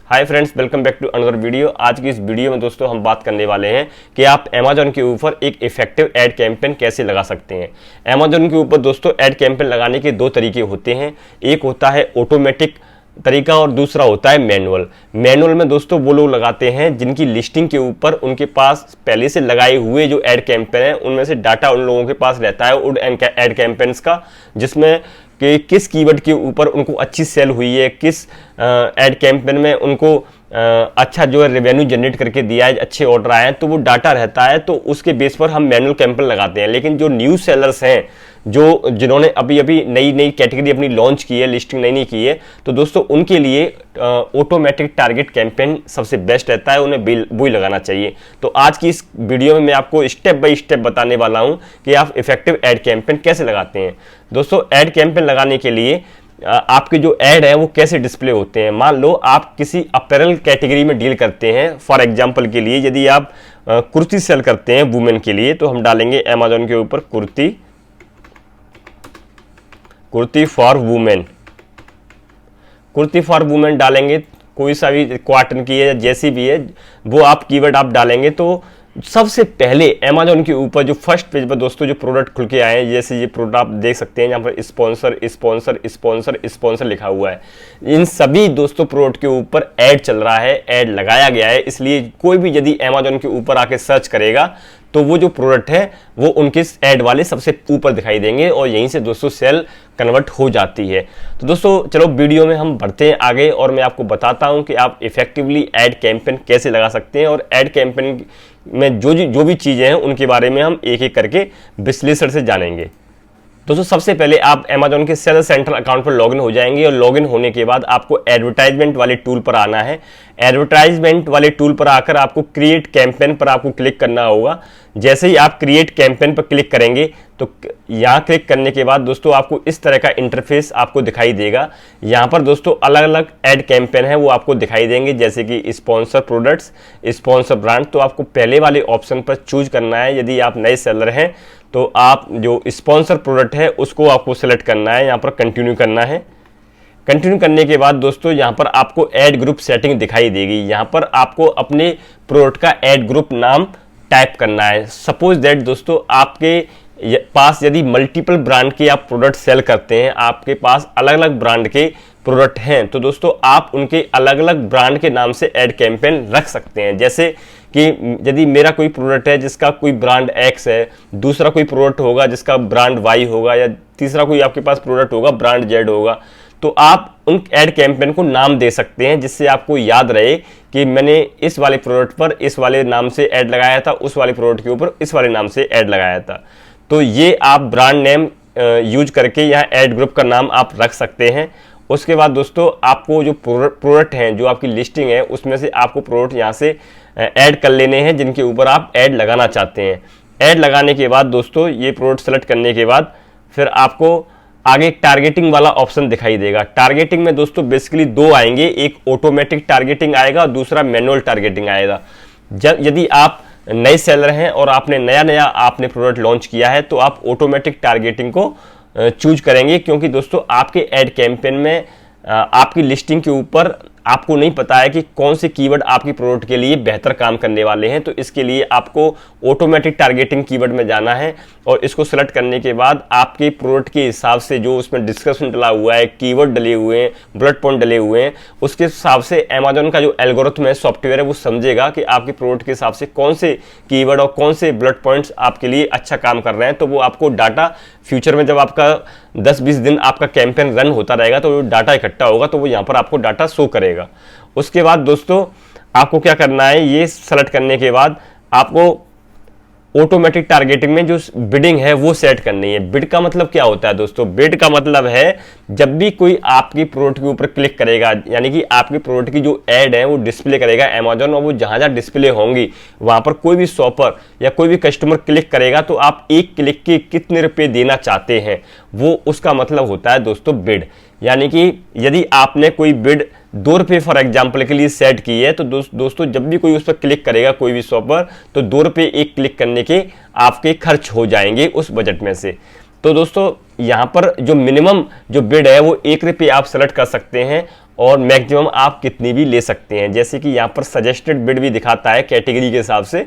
Hi friends, welcome back to another video. आज की इस वीडियो में दोस्तों हम बात करने वाले हैं कि आप अमेजोन के ऊपर एक इफेक्टिव एड कैंपेन कैसे लगा सकते हैं। अमेजोन के ऊपर दोस्तों एड कैंपेन लगाने के दो तरीके होते हैं। एक होता है ऑटोमेटिक तरीका और दूसरा होता है मैनुअल। मैनुअल में दोस्तों वो लोग लगाते हैं जिनकी लिस्टिंग के ऊपर उनके पास पहले से लगाए हुए जो एड कैंपेन है उनमें से डाटा उन लोगों के पास रहता है उन एड कैंपेन्स का, जिसमें कि किस कीवर्ड के ऊपर उनको अच्छी सेल हुई है, किस एड कैंपेन में उनको अच्छा जो है रेवेन्यू जनरेट करके दिया है, अच्छे ऑर्डर आए हैं, तो वो डाटा रहता है। तो उसके बेस पर हम मैनुअल कैंपेन लगाते हैं। लेकिन जो न्यू सेलर्स हैं, जिन्होंने अभी नई कैटेगरी अपनी लॉन्च की है, लिस्टिंग नई की है, तो दोस्तों उनके लिए ऑटोमेटिक टारगेट कैंपेन सबसे बेस्ट रहता है, उन्हें वही लगाना चाहिए। तो आज की इस वीडियो में मैं आपको स्टेप बाय स्टेप बताने वाला हूं कि आप इफेक्टिव एड कैंपेन कैसे लगाते हैं। दोस्तों एड कैंपेन लगाने के लिए आपके जो ऐड है वो कैसे डिस्प्ले होते हैं। मान लो आप किसी अपैरल कैटेगरी में डील करते हैं। फॉर एग्जांपल के लिए यदि आप कुर्ती सेल करते हैं वुमेन के लिए, तो हम डालेंगे अमेजोन के ऊपर kurti for women. Kurti for women डालेंगे, कोई सा भी कॉटन की है या जैसी भी है वो आप कीवर्ड आप डालेंगे, तो सबसे पहले अमेजोन के ऊपर जो फर्स्ट पेज पर दोस्तों जो प्रोडक्ट खुल के आए हैं, जैसे ये प्रोडक्ट आप देख सकते हैं, यहाँ पर स्पॉन्सर स्पॉन्सर स्पॉन्सर स्पॉन्सर लिखा हुआ है। इन सभी दोस्तों प्रोडक्ट के ऊपर ऐड चल रहा है, ऐड लगाया गया है। इसलिए कोई भी यदि अमेजोन के ऊपर आके सर्च करेगा तो वो जो प्रोडक्ट है वो उनके ऐड वाले सबसे ऊपर दिखाई देंगे और यहीं से दोस्तों सेल कन्वर्ट हो जाती है। तो दोस्तों चलो वीडियो में हम बढ़ते हैं आगे और मैं आपको बताता हूं कि आप इफेक्टिवली ऐड कैंपेन कैसे लगा सकते हैं और ऐड कैंपेन में जो भी चीजें हैं उनके बारे में हम एक एक करके विश्लेषण से जानेंगे। दोस्तों सबसे पहले आप अमेजोन के सेलर सेंट्रल अकाउंट पर लॉगिन हो जाएंगे और लॉगिन होने के बाद आपको एडवर्टाइजमेंट वाले टूल पर आना है। एडवर्टाइजमेंट वाले टूल पर आकर आपको क्रिएट कैंपेन पर आपको क्लिक करना होगा। जैसे ही आप क्रिएट कैंपेन पर क्लिक करेंगे तो यहाँ क्लिक करने के बाद दोस्तों आपको इस तरह का इंटरफेस आपको दिखाई देगा। यहाँ पर दोस्तों अलग अलग एड कैंपेन है वो आपको दिखाई देंगे, जैसे कि स्पॉन्सर प्रोडक्ट्स, स्पॉन्सर ब्रांड। तो आपको पहले वाले ऑप्शन पर चूज करना है। यदि आप नए सेलर हैं तो आप जो स्पॉन्सर प्रोडक्ट है उसको आपको सेलेक्ट करना है, यहाँ पर कंटिन्यू करना है। कंटिन्यू करने के बाद दोस्तों यहाँ पर आपको ऐड ग्रुप सेटिंग दिखाई देगी। यहाँ पर आपको अपने प्रोडक्ट का ऐड ग्रुप नाम टाइप करना है। सपोज दैट दोस्तों आपके पास यदि मल्टीपल ब्रांड के आप प्रोडक्ट सेल करते हैं, आपके पास अलग अलग ब्रांड के प्रोडक्ट हैं, तो दोस्तों आप उनके अलग अलग ब्रांड के नाम से ऐड कैंपेन रख सकते हैं। जैसे कि यदि मेरा कोई प्रोडक्ट है जिसका कोई ब्रांड X है, दूसरा कोई प्रोडक्ट होगा जिसका ब्रांड Y होगा, या तीसरा कोई आपके पास प्रोडक्ट होगा ब्रांड Z होगा, तो आप उन ऐड कैंपेन को नाम दे सकते हैं जिससे आपको याद रहे कि मैंने इस वाले प्रोडक्ट पर इस वाले नाम से ऐड लगाया था, उस वाले प्रोडक्ट के ऊपर इस वाले नाम से ऐड लगाया था। तो ये आप ब्रांड नेम यूज करके यहाँ ऐड ग्रुप का नाम आप रख सकते हैं। उसके बाद दोस्तों आपको जो प्रोडक्ट हैं, जो आपकी लिस्टिंग है, उसमें से आपको प्रोडक्ट यहाँ से ऐड कर लेने हैं जिनके ऊपर आप ऐड लगाना चाहते हैं। ऐड लगाने के बाद दोस्तों ये प्रोडक्ट सेलेक्ट करने के बाद फिर आपको आगे टारगेटिंग वाला ऑप्शन दिखाई देगा। टारगेटिंग में दोस्तों बेसिकली दो आएंगे, एक ऑटोमेटिक टारगेटिंग आएगा और दूसरा मैनुअल टारगेटिंग आएगा। यदि आप नए सेलर हैं और आपने नया आपने प्रोडक्ट लॉन्च किया है तो आप ऑटोमेटिक टारगेटिंग को चूज करेंगे, क्योंकि दोस्तों आपके ऐड कैंपेन में आपकी लिस्टिंग के ऊपर आपको नहीं पता है कि कौन से कीवर्ड आपकी प्रोडक्ट के लिए बेहतर काम करने वाले हैं। तो इसके लिए आपको ऑटोमेटिक टारगेटिंग कीवर्ड में जाना है और इसको सेलेक्ट करने के बाद आपके प्रोडक्ट के हिसाब से जो उसमें डिस्क्रिप्शन डला हुआ है, कीवर्ड डले हुए हैं, बुलेट पॉइंट डले हुए हैं, उसके हिसाब से अमेजोन का जो एल्गोरिथम है, सॉफ्टवेयर है, वो समझेगा कि आपके प्रोडक्ट के हिसाब से कौन से कीवर्ड और कौन से बुलेट पॉइंट्स आपके लिए अच्छा काम कर रहे हैं। तो वो आपको डाटा फ्यूचर में जब आपका 10-20 दिन आपका कैंपेन रन होता रहेगा तो डाटा इकट्ठा होगा, तो वो यहाँ पर आपको डाटा शो करेगा। उसके बाद दोस्तों आपको क्या करना है, ये सेलेक्ट करने के बाद आपको ऑटोमेटिक टारगेटिंग में जो बिडिंग है वो सेट करनी है। बिड का मतलब क्या होता है दोस्तों? बिड का मतलब है जब भी कोई आपकी प्रोडक्ट के ऊपर क्लिक करेगा, यानी कि आपके प्रोडक्ट की जो ऐड है वो डिस्प्ले करेगा अमेजोन, और वो जहां डिस्प्ले होंगी वहां पर कोई भी शॉपर या कोई भी कस्टमर क्लिक करेगा तो आप एक क्लिक के कितने रुपए देना चाहते हैं, वो उसका मतलब होता है दोस्तों बिड। यानी कि यदि आपने कोई बिड 2 रुपये फॉर एग्जाम्पल के लिए सेट की है, तो दोस्तों जब भी कोई उस पर क्लिक करेगा कोई भी शॉपर, तो 2 रुपये एक क्लिक करने के आपके खर्च हो जाएंगे उस बजट में से। तो दोस्तों यहाँ पर जो मिनिमम जो बिड है वो 1 रुपये आप सेलेक्ट कर सकते हैं और मैक्सिमम आप कितनी भी ले सकते हैं। जैसे कि यहाँ पर सजेस्टेड बिड भी दिखाता है कैटेगरी के हिसाब से,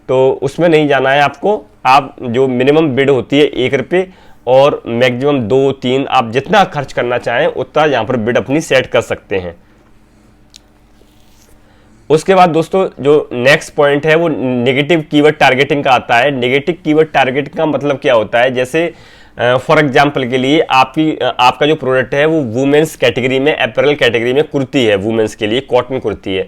तो उसमें नहीं जाना है आपको। आप जो मिनिमम बिड होती है 1 रुपये और मैक्सिमम 2, 3, आप जितना खर्च करना चाहें उतना यहाँ पर बिड अपनी सेट कर सकते हैं। उसके बाद दोस्तों जो नेक्स्ट पॉइंट है वो नेगेटिव कीवर्ड टारगेटिंग का आता है। नेगेटिव कीवर्ड टारगेटिंग का मतलब क्या होता है, जैसे फॉर एग्जांपल के लिए आपका जो प्रोडक्ट है वो वुमेन्स कैटेगरी में, अपैरल कैटेगरी में कुर्ती है, वुमेन्स के लिए कॉटन कुर्ती है।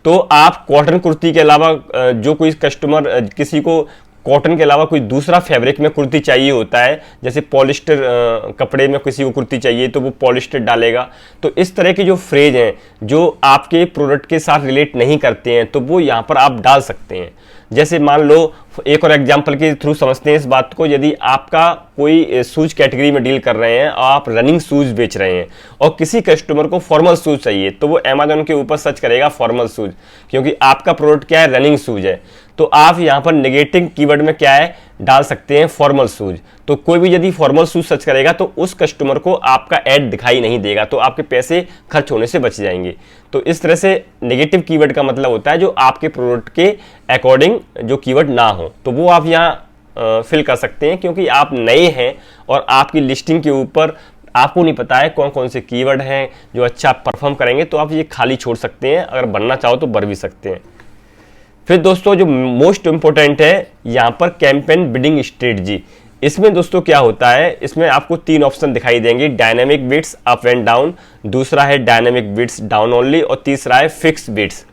तो आप कॉटन कुर्ती के अलावा जो कोई कस्टमर किसी को कॉटन के अलावा कोई दूसरा फैब्रिक में कुर्ती चाहिए होता है, जैसे पॉलिस्टर कपड़े में किसी को कुर्ती चाहिए तो वो पॉलिस्टर डालेगा। तो इस तरह की जो फ्रेज हैं जो आपके प्रोडक्ट के साथ रिलेट नहीं करते हैं तो वो यहाँ पर आप डाल सकते हैं। जैसे मान लो एक और एग्जांपल के थ्रू समझते हैं इस बात को। यदि आपका कोई शूज कैटेगरी में डील कर रहे हैं और आप रनिंग शूज बेच रहे हैं और किसी कस्टमर को फॉर्मल शूज चाहिए, तो वो अमेजोन के ऊपर सर्च करेगा फॉर्मल शूज, क्योंकि आपका प्रोडक्ट क्या है, रनिंग शूज है। तो आप यहाँ पर नेगेटिव कीवर्ड में क्या है डाल सकते हैं, फॉर्मल शूज। तो कोई भी यदि फॉर्मल शूज सर्च करेगा तो उस कस्टमर को आपका ऐड दिखाई नहीं देगा, तो आपके पैसे खर्च होने से बच जाएंगे। तो इस तरह से नेगेटिव कीवर्ड का मतलब होता है जो आपके प्रोडक्ट के अकॉर्डिंग जो कीवर्ड ना हो, तो वो आप यहाँ फिल कर सकते हैं। क्योंकि आप नए हैं और आपकी लिस्टिंग के ऊपर आपको नहीं पता है कौन कौन से कीवर्ड हैं जो अच्छा परफॉर्म करेंगे, तो आप ये खाली छोड़ सकते हैं। अगर भरना चाहो तो भर भी सकते हैं। फिर दोस्तों जो मोस्ट इंपॉर्टेंट है यहाँ पर कैंपेन बिडिंग स्ट्रेटजी। इसमें दोस्तों क्या होता है, इसमें आपको 3 ऑप्शन दिखाई देंगे, dynamic bids up and down, दूसरा है डायनेमिक बिड्स डाउन ओनली और तीसरा है fix bids.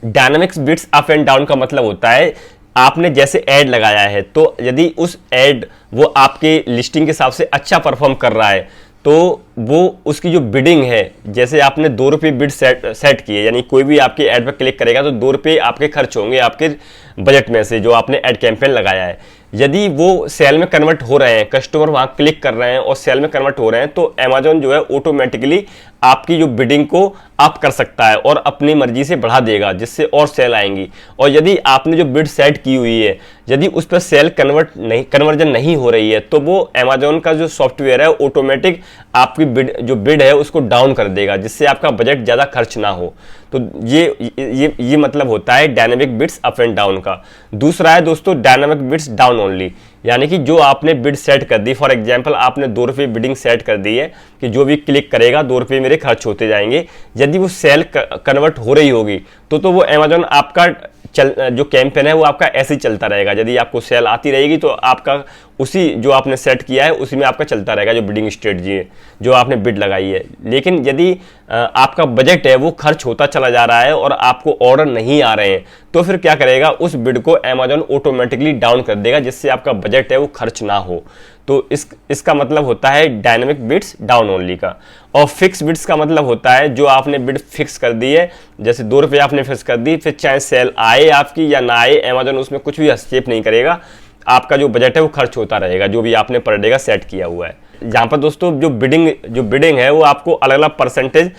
Dynamics bids up and down का मतलब होता है आपने जैसे ऐड लगाया है, तो यदि उस ऐड वो आपके लिस्टिंग के हिसाब से अच्छा परफॉर्म कर रहा है तो वो उसकी जो बिडिंग है, जैसे आपने 2 रुपये बिड सेट किए, यानी कोई भी आपके ऐड पर क्लिक करेगा तो 2 रुपये आपके खर्च होंगे आपके बजट में से जो आपने ऐड कैंपेन लगाया है। यदि वो सेल में कन्वर्ट हो रहे हैं, कस्टमर वहां क्लिक कर रहे हैं और सेल में कन्वर्ट हो रहे हैं, तो अमेजोन जो है ऑटोमेटिकली आपकी जो बिडिंग को अप कर सकता है और अपनी मर्जी से बढ़ा देगा, जिससे और सेल आएंगी। और यदि आपने जो बिड सेट की हुई है, यदि उस पर सेल कन्वर्जन नहीं हो रही है, तो वो अमेजोन का जो सॉफ्टवेयर है ऑटोमेटिक आपकी बिड है उसको डाउन कर देगा, जिससे आपका बजट ज़्यादा खर्च ना हो। तो ये मतलब होता है dynamic bids up and down का। दूसरा है दोस्तों डायनेमिक बिड्स डाउन ओनली, यानी कि जो आपने बिड सेट कर दी, फॉर एग्जांपल आपने 2 रुपये बिडिंग सेट कर दी है कि जो भी क्लिक करेगा 2 रुपये मेरे खर्च होते जाएंगे। यदि वो सेल कन्वर्ट हो रही होगी तो वो अमेजोन आपका जो कैंपेन है वो आपका ऐसे ही चलता रहेगा। यदि आपको सेल आती रहेगी तो आपका उसी जो आपने सेट किया है उसी में आपका चलता रहेगा जो बिडिंग स्ट्रेटजी है, जो आपने बिड लगाई है। लेकिन यदि आपका बजट है वो खर्च होता चला जा रहा है और आपको ऑर्डर नहीं आ रहे हैं, तो फिर क्या करेगा, उस बिड को अमेजोन ऑटोमेटिकली डाउन कर देगा, जिससे आपका बजट है वो खर्च ना हो। तो इसका मतलब होता है डायनेमिक बिड्स डाउन ओनली का। और फिक्स बिड्स का मतलब होता है जो आपने बिड फिक्स कर दी है, जैसे 2 रुपये आपने फिक्स कर दी, फिर चाहे सेल आए आपकी या ना आए, अमेजोन उसमें कुछ भी हस्तक्षेप नहीं करेगा। आपका जो बजट है वो खर्च होता रहेगा जो भी आपने पर डे का सेट किया हुआ है। यहाँ पर दोस्तों जो बिडिंग है वो आपको अलग अलग परसेंटेज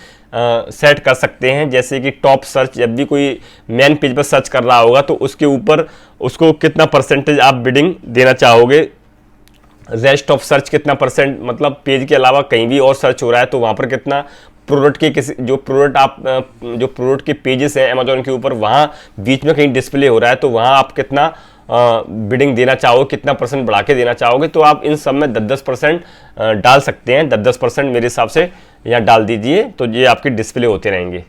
सेट कर सकते हैं। जैसे कि टॉप सर्च, जब भी कोई मेन पेज पर सर्च कर रहा होगा तो उसके ऊपर उसको कितना परसेंटेज आप बिडिंग देना चाहोगे। रेस्ट ऑफ सर्च कितना परसेंट, मतलब पेज के अलावा कहीं भी और सर्च हो रहा है तो वहाँ पर कितना, प्रोडक्ट के जो प्रोडक्ट के पेजेस हैं अमेजोन के ऊपर वहाँ बीच में कहीं डिस्प्ले हो रहा है तो वहाँ आप कितना बिडिंग देना चाहोगे, कितना परसेंट बढ़ा के देना चाहोगे। तो आप इन सब में 10% डाल सकते हैं। 10% मेरे हिसाब से यहाँ डाल दीजिए, तो ये आपके डिस्प्ले होते रहेंगे।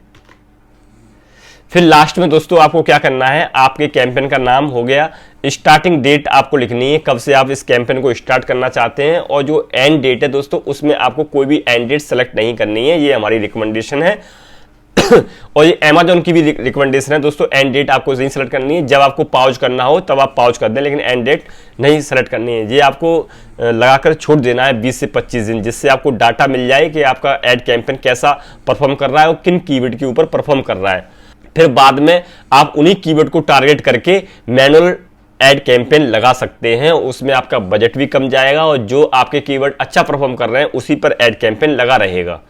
फिर लास्ट में दोस्तों आपको क्या करना है, आपके कैंपेन का नाम हो गया, स्टार्टिंग डेट आपको लिखनी है, कब से आप इस कैंपेन को स्टार्ट करना चाहते हैं, और जो एंड डेट है दोस्तों उसमें आपको कोई भी एंड डेट सेलेक्ट नहीं करनी है, ये हमारी रिकमेंडेशन है। और ये अमेजोन की भी रिकमेंडेशन है दोस्तों, एंड डेट आपको नहीं सेलेक्ट करनी है। जब आपको पॉज करना हो तब आप पॉज कर दें, लेकिन एंड डेट नहीं सेलेक्ट करनी है। ये आपको लगाकर छोड़ देना है 20 से 25 दिन, जिससे आपको डाटा मिल जाए कि आपका एड कैंपेन कैसा परफॉर्म कर रहा है और किन कीवर्ड के ऊपर परफॉर्म कर रहा है। फिर बाद में आप उन्हीं कीवर्ड को टारगेट करके मैनुअल एड कैंपेन लगा सकते हैं, उसमें आपका बजट भी कम जाएगा और जो आपके कीवर्ड अच्छा परफॉर्म कर रहे हैं उसी पर एड कैंपेन लगा रहेगा।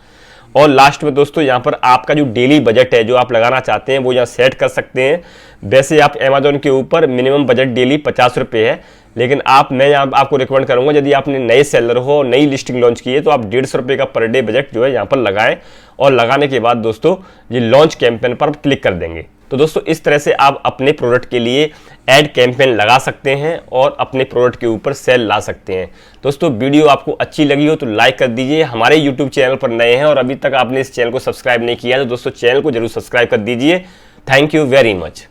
और लास्ट में दोस्तों यहाँ पर आपका जो डेली बजट है जो आप लगाना चाहते हैं वो यहाँ सेट कर सकते हैं। वैसे आप अमेजोन के ऊपर मिनिमम बजट डेली 50 रुपये है, लेकिन मैं यहाँ आपको रिकमेंड करूंगा यदि आपने नए सेलर हो, नई लिस्टिंग लॉन्च की है, तो आप 150 रुपये का पर डे बजट जो है यहाँ पर लगाएं और लगाने के बाद दोस्तों ये लॉन्च कैंपेन पर आप क्लिक कर देंगे। तो दोस्तों इस तरह से आप अपने प्रोडक्ट के लिए ऐड कैंपेन लगा सकते हैं और अपने प्रोडक्ट के ऊपर सेल ला सकते हैं। दोस्तों वीडियो आपको अच्छी लगी हो तो लाइक कर दीजिए। हमारे यूट्यूब चैनल पर नए हैं और अभी तक आपने इस चैनल को सब्सक्राइब नहीं किया तो दोस्तों चैनल को जरूर सब्सक्राइब कर दीजिए। Thank you very much.